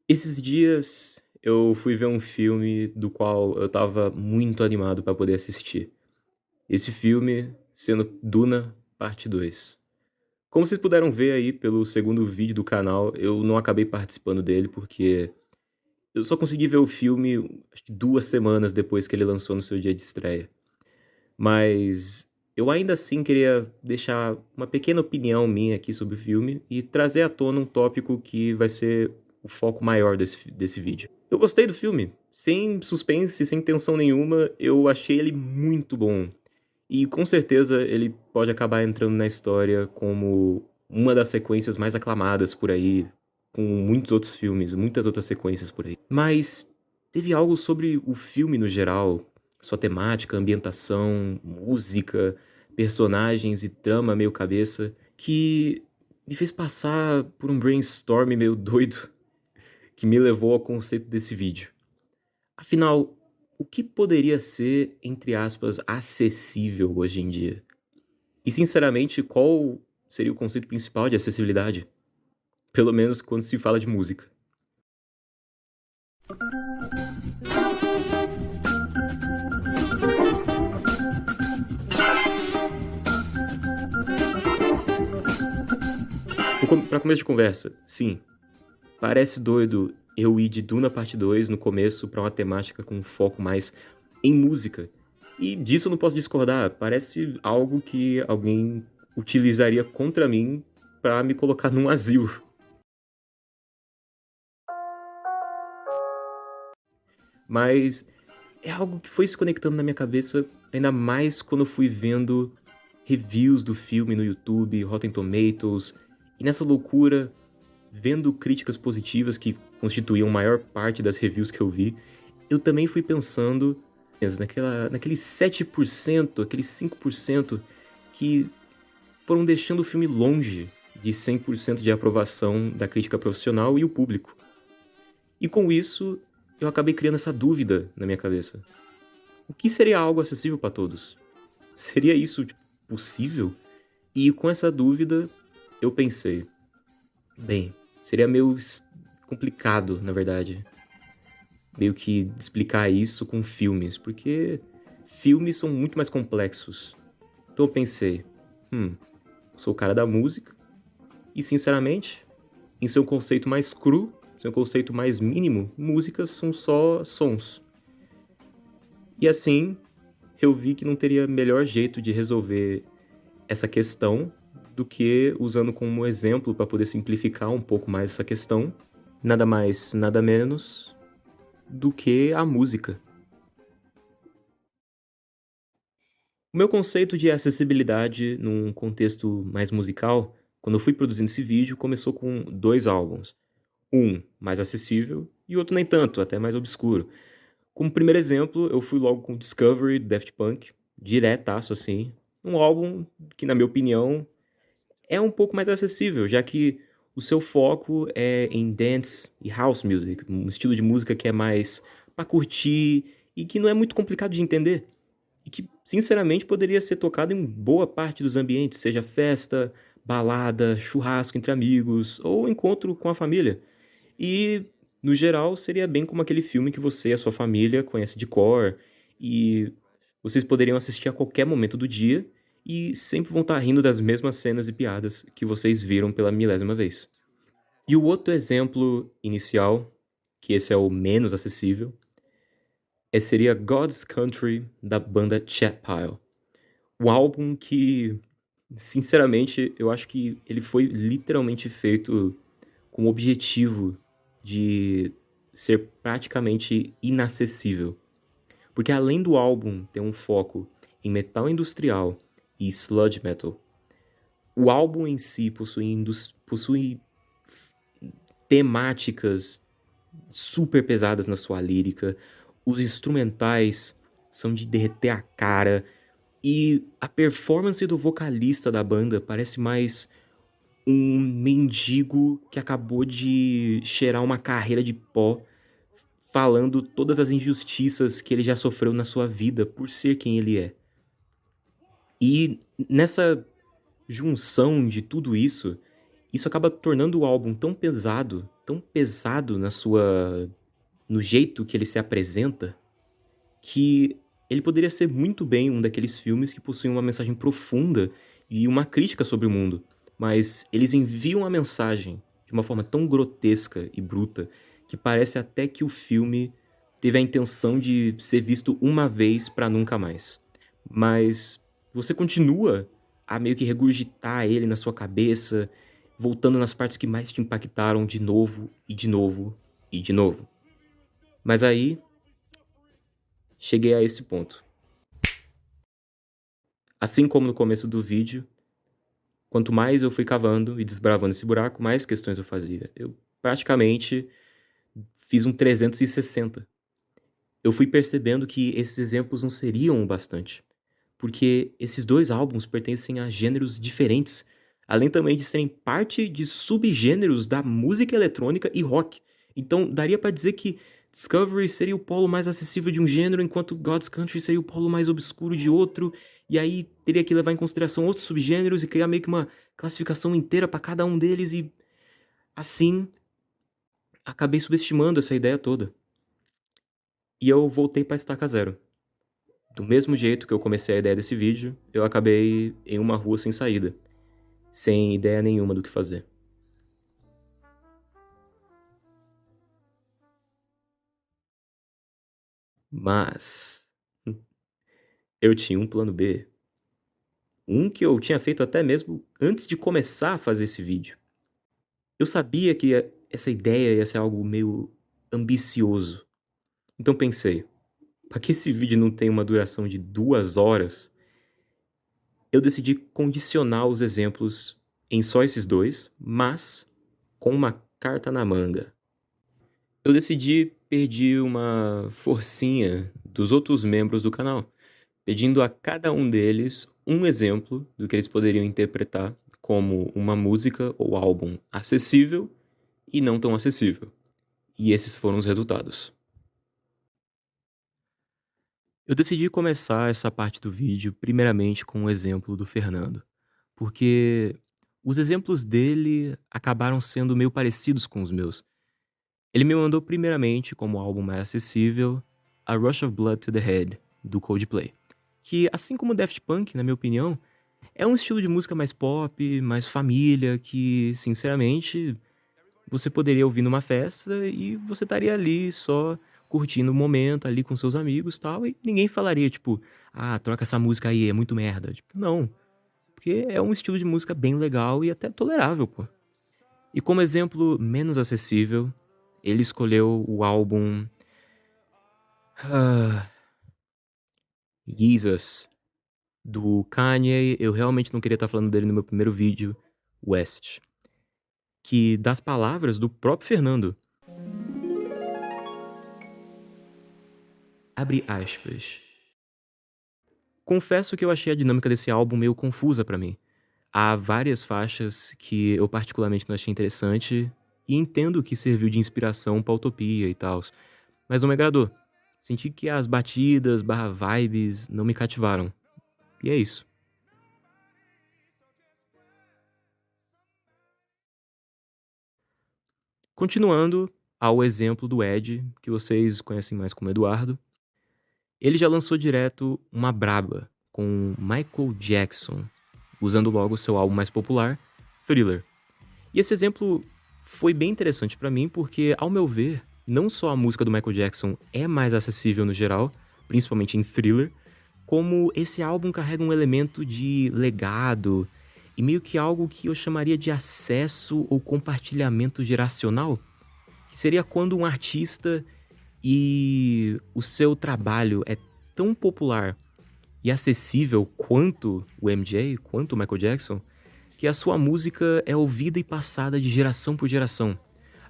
Esses dias eu fui ver um filme do qual eu estava muito animado para poder assistir. Esse filme sendo Duna Parte 2. Como vocês puderam ver aí pelo segundo vídeo do canal, eu não acabei participando dele porque eu só consegui ver o filme acho que 2 semanas depois que ele lançou no seu dia de estreia. Mas eu ainda assim queria deixar uma pequena opinião minha aqui sobre o filme e trazer à tona um tópico que vai ser o foco maior desse vídeo. Eu gostei do filme, sem suspense, sem tensão nenhuma, eu achei ele muito bom. E com certeza ele pode acabar entrando na história como uma das sequências mais aclamadas por aí, com muitos outros filmes, muitas outras sequências por aí. Mas teve algo sobre o filme no geral, sua temática, ambientação, música, personagens e trama meio cabeça, que me fez passar por um brainstorm meio doido que me levou ao conceito desse vídeo. Afinal, o que poderia ser, entre aspas, acessível hoje em dia? E sinceramente, qual seria o conceito principal de acessibilidade? Pelo menos quando se fala de música. Pra começo de conversa, sim, parece doido eu ir de Duna Parte 2 no começo pra uma temática com foco mais em música. E disso eu não posso discordar, parece algo que alguém utilizaria contra mim pra me colocar num asilo. Mas é algo que foi se conectando na minha cabeça, ainda mais quando eu fui vendo reviews do filme no YouTube, Rotten Tomatoes, e nessa loucura, vendo críticas positivas que constituíam a maior parte das reviews que eu vi, eu também fui pensando naqueles 7%, aqueles 5% que foram deixando o filme longe de 100% de aprovação da crítica profissional e o público. E com isso, eu acabei criando essa dúvida na minha cabeça. O que seria algo acessível para todos? Seria isso tipo, possível? E com essa dúvida, eu pensei, bem, seria meio complicado, na verdade, meio que explicar isso com filmes, porque filmes são muito mais complexos. Então eu pensei, sou o cara da música, e sinceramente, em seu conceito mais cru, seu conceito mais mínimo, músicas são só sons. E assim, eu vi que não teria melhor jeito de resolver essa questão do que usando como exemplo para poder simplificar um pouco mais essa questão, nada mais, nada menos do que a música. O meu conceito de acessibilidade num contexto mais musical, quando eu fui produzindo esse vídeo, começou com 2 álbuns. Um mais acessível e outro nem tanto, até mais obscuro. Como primeiro exemplo, eu fui logo com Discovery, do Daft Punk, diretaço assim. Um álbum que, na minha opinião, é um pouco mais acessível, já que o seu foco é em dance e house music, um estilo de música que é mais pra curtir e que não é muito complicado de entender. E que, sinceramente, poderia ser tocado em boa parte dos ambientes, seja festa, balada, churrasco entre amigos ou encontro com a família. E, no geral, seria bem como aquele filme que você e a sua família conhecem de cor e vocês poderiam assistir a qualquer momento do dia e sempre vão estar rindo das mesmas cenas e piadas que vocês viram pela milésima vez. E o outro exemplo inicial, que esse é o menos acessível, seria God's Country, da banda Chatpile. Um álbum que, sinceramente, eu acho que ele foi literalmente feito com o objetivo de ser praticamente inacessível. Porque além do álbum ter um foco em metal industrial e sludge metal, o álbum em si possui temáticas super pesadas na sua lírica, os instrumentais são de derreter a cara, e a performance do vocalista da banda parece mais um mendigo que acabou de cheirar uma carreira de pó, falando todas as injustiças que ele já sofreu na sua vida por ser quem ele é. E nessa junção de tudo isso, isso acaba tornando o álbum tão pesado tão pesado no jeito que ele se apresenta, que ele poderia ser muito bem um daqueles filmes que possuem uma mensagem profunda e uma crítica sobre o mundo, mas eles enviam a mensagem de uma forma tão grotesca e bruta que parece até que o filme teve a intenção de ser visto uma vez pra nunca mais. Mas você continua a meio que regurgitar ele na sua cabeça, voltando nas partes que mais te impactaram de novo e de novo e de novo. Mas aí cheguei a esse ponto. Assim como no começo do vídeo, quanto mais eu fui cavando e desbravando esse buraco, mais questões eu fazia. Eu praticamente fiz um 360. Eu fui percebendo que esses exemplos não seriam o bastante, porque esses 2 álbuns pertencem a gêneros diferentes, além também de serem parte de subgêneros da música eletrônica e rock. Então daria pra dizer que Discovery seria o polo mais acessível de um gênero, enquanto God's Country seria o polo mais obscuro de outro, e aí teria que levar em consideração outros subgêneros e criar meio que uma classificação inteira pra cada um deles e, assim, acabei subestimando essa ideia toda. E eu voltei pra estaca zero. Do mesmo jeito que eu comecei a ideia desse vídeo, eu acabei em uma rua sem saída, sem ideia nenhuma do que fazer. Mas eu tinha um plano B, um que eu tinha feito até mesmo antes de começar a fazer esse vídeo. Eu sabia que essa ideia ia ser algo meio ambicioso, então pensei, para que esse vídeo não tenha uma duração de 2 horas, eu decidi condicionar os exemplos em só esses 2, mas com uma carta na manga. Eu decidi pedir uma forcinha dos outros membros do canal, pedindo a cada um deles um exemplo do que eles poderiam interpretar como uma música ou álbum acessível e não tão acessível. E esses foram os resultados. Eu decidi começar essa parte do vídeo primeiramente com o exemplo do Fernando, porque os exemplos dele acabaram sendo meio parecidos com os meus. Ele me mandou primeiramente como álbum mais acessível A Rush of Blood to the Head, do Coldplay, que, assim como Daft Punk, na minha opinião, é um estilo de música mais pop, mais família, que, sinceramente, você poderia ouvir numa festa e você estaria ali só curtindo o momento ali com seus amigos e tal, e ninguém falaria, tipo, ah, troca essa música aí, é muito merda. Tipo, não, porque é um estilo de música bem legal e até tolerável, pô. E como exemplo menos acessível, ele escolheu o álbum Jesus, do Kanye. Eu realmente não queria estar falando dele no meu primeiro vídeo, West, que das palavras do próprio Fernando. Abre aspas. Confesso que eu achei a dinâmica desse álbum meio confusa pra mim. Há várias faixas que eu particularmente não achei interessante e entendo que serviu de inspiração pra Utopia e tals, mas não me agradou. Senti que as batidas barra vibes não me cativaram. E é isso. Continuando ao exemplo do Ed, que vocês conhecem mais como Eduardo, ele já lançou direto uma braba com Michael Jackson, usando logo seu álbum mais popular, Thriller. E esse exemplo foi bem interessante pra mim porque, ao meu ver, não só a música do Michael Jackson é mais acessível no geral, principalmente em Thriller, como esse álbum carrega um elemento de legado e meio que algo que eu chamaria de acesso ou compartilhamento geracional, que seria quando um artista e o seu trabalho é tão popular e acessível quanto o MJ, quanto o Michael Jackson, que a sua música é ouvida e passada de geração por geração.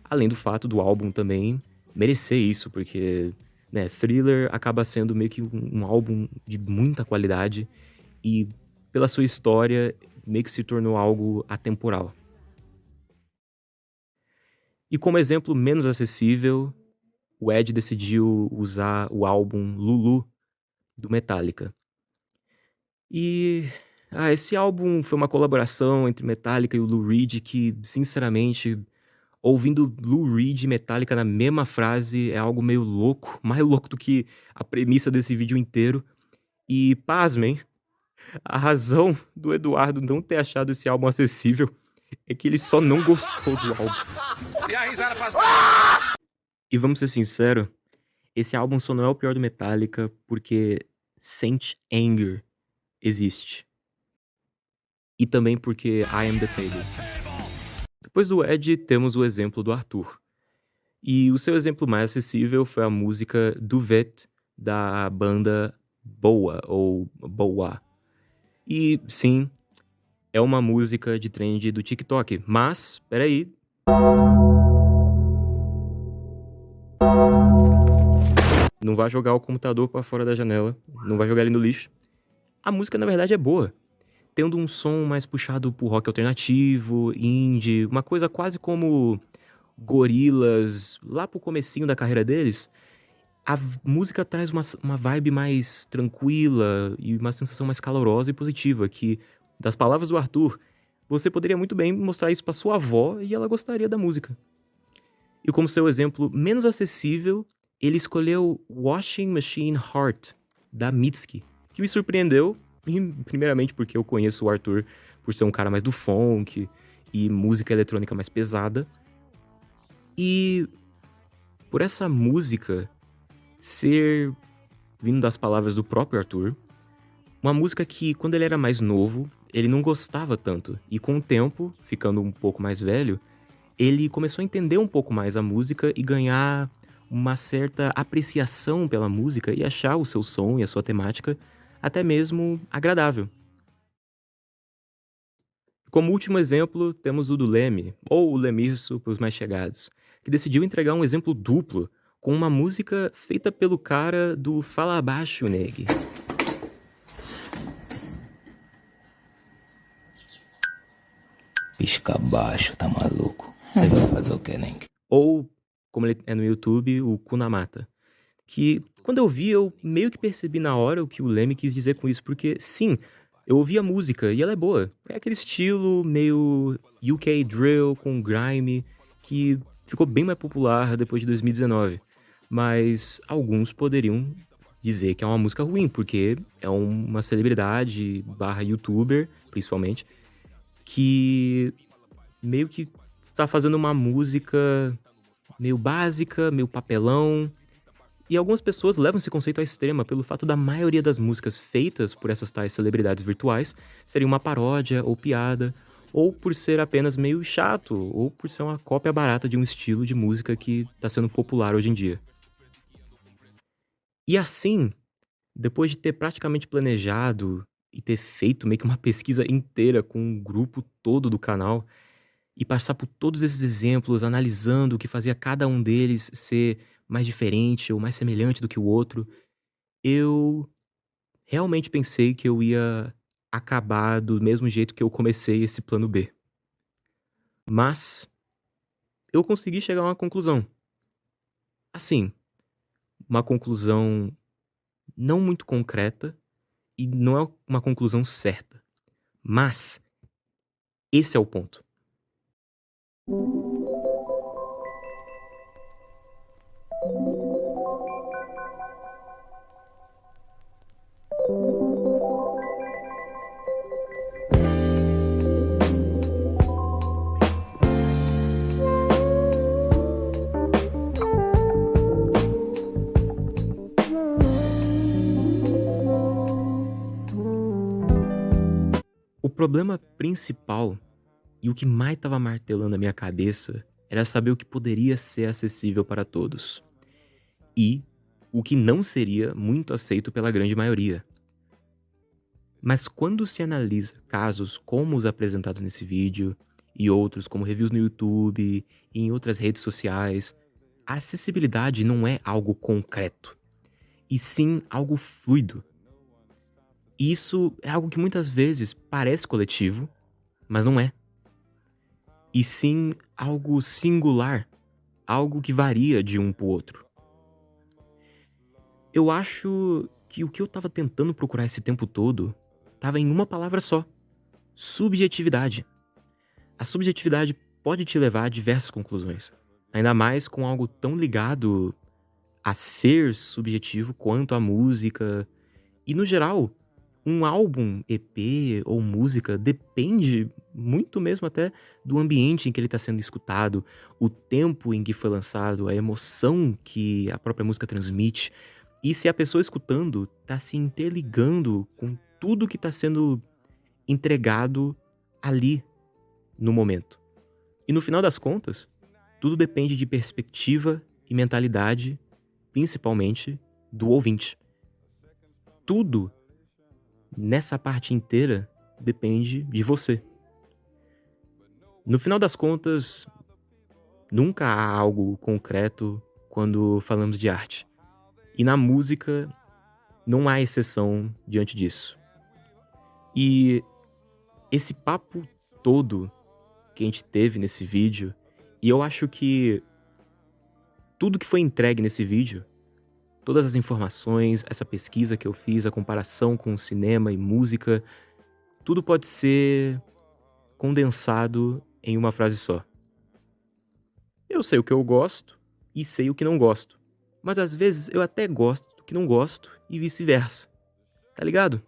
Além do fato do álbum também merecer isso, porque, né, Thriller acaba sendo meio que um álbum de muita qualidade e, pela sua história, meio que se tornou algo atemporal. E como exemplo menos acessível, o Ed decidiu usar o álbum Lulu, do Metallica. E esse álbum foi uma colaboração entre Metallica e o Lou Reed que, sinceramente, Ouvindo Lou Reed e Metallica na mesma frase é algo meio louco, mais louco do que a premissa desse vídeo inteiro. E pasmem, a razão do Eduardo não ter achado esse álbum acessível é que ele só não gostou do álbum. E a risada faz... E vamos ser sinceros, esse álbum só não é o pior do Metallica porque Saint Anger existe. E também porque I Am The Table. Depois do Ed, temos o exemplo do Arthur. E o seu exemplo mais acessível foi a música Duvet, da banda Boa, ou Boa. E sim, é uma música de trend do TikTok, mas, peraí. Não vai jogar o computador pra fora da janela, não vai jogar ele no lixo. A música, na verdade, é boa. Tendo um som mais puxado pro rock alternativo, indie, uma coisa quase como Gorillaz, lá pro comecinho da carreira deles, a música traz uma vibe mais tranquila e uma sensação mais calorosa e positiva, que, das palavras do Arthur, você poderia muito bem mostrar isso pra sua avó e ela gostaria da música. E como seu exemplo menos acessível, ele escolheu Washing Machine Heart, da Mitski, que me surpreendeu, primeiramente porque eu conheço o Arthur por ser um cara mais do funk e música eletrônica mais pesada, e por essa música ser vindo das palavras do próprio Arthur, uma música que, quando ele era mais novo, ele não gostava tanto, e com o tempo, ficando um pouco mais velho, ele começou a entender um pouco mais a música e ganhar uma certa apreciação pela música e achar o seu som e a sua temática até mesmo agradável. Como último exemplo, temos o do Leme, ou o Lemirso para os mais chegados, que decidiu entregar um exemplo duplo com uma música feita pelo cara do Fala Abaixo, Neg. Pisca baixo, tá maluco? Você vai fazer o que, Neg? Ou, como ele é no YouTube, o Kunamata. Que, quando eu vi, eu meio que percebi na hora o que o Leme quis dizer com isso, porque, sim, eu ouvi a música e ela é boa. É aquele estilo meio UK Drill com grime, que ficou bem mais popular depois de 2019. Mas alguns poderiam dizer que é uma música ruim, porque é uma celebridade barra youtuber, principalmente, que meio que tá fazendo uma música meio básica, meio papelão. E algumas pessoas levam esse conceito à extrema pelo fato da maioria das músicas feitas por essas tais celebridades virtuais serem uma paródia ou piada, ou por ser apenas meio chato, ou por ser uma cópia barata de um estilo de música que está sendo popular hoje em dia. E assim, depois de ter praticamente planejado e ter feito meio que uma pesquisa inteira com o grupo todo do canal, e passar por todos esses exemplos, analisando o que fazia cada um deles ser mais diferente ou mais semelhante do que o outro, eu realmente pensei que eu ia acabar do mesmo jeito que eu comecei esse plano B. Mas eu consegui chegar a uma conclusão. Assim, uma conclusão não muito concreta e não é uma conclusão certa. Mas esse é o ponto. O problema principal e o que mais estava martelando a minha cabeça era saber o que poderia ser acessível para todos e o que não seria muito aceito pela grande maioria. Mas quando se analisa casos como os apresentados nesse vídeo e outros como reviews no YouTube e em outras redes sociais, a acessibilidade não é algo concreto, e sim algo fluido. E isso é algo que muitas vezes parece coletivo, mas não é. E sim algo singular, algo que varia de um pro outro. Eu acho que o que eu tava tentando procurar esse tempo todo tava em uma palavra só: subjetividade. A subjetividade pode te levar a diversas conclusões. Ainda mais com algo tão ligado a ser subjetivo quanto a música. E no geral, um álbum, EP ou música depende muito mesmo até do ambiente em que ele está sendo escutado, o tempo em que foi lançado, a emoção que a própria música transmite. E se a pessoa escutando está se interligando com tudo que está sendo entregado ali no momento. E no final das contas, tudo depende de perspectiva e mentalidade, principalmente do ouvinte. Tudo nessa parte inteira depende de você. No final das contas, nunca há algo concreto quando falamos de arte. E na música, não há exceção diante disso. E esse papo todo que a gente teve nesse vídeo, e eu acho que tudo que foi entregue nesse vídeo, todas as informações, essa pesquisa que eu fiz, a comparação com cinema e música, tudo pode ser condensado em uma frase só. Eu sei o que eu gosto e sei o que não gosto, mas às vezes eu até gosto do que não gosto e vice-versa. Tá ligado?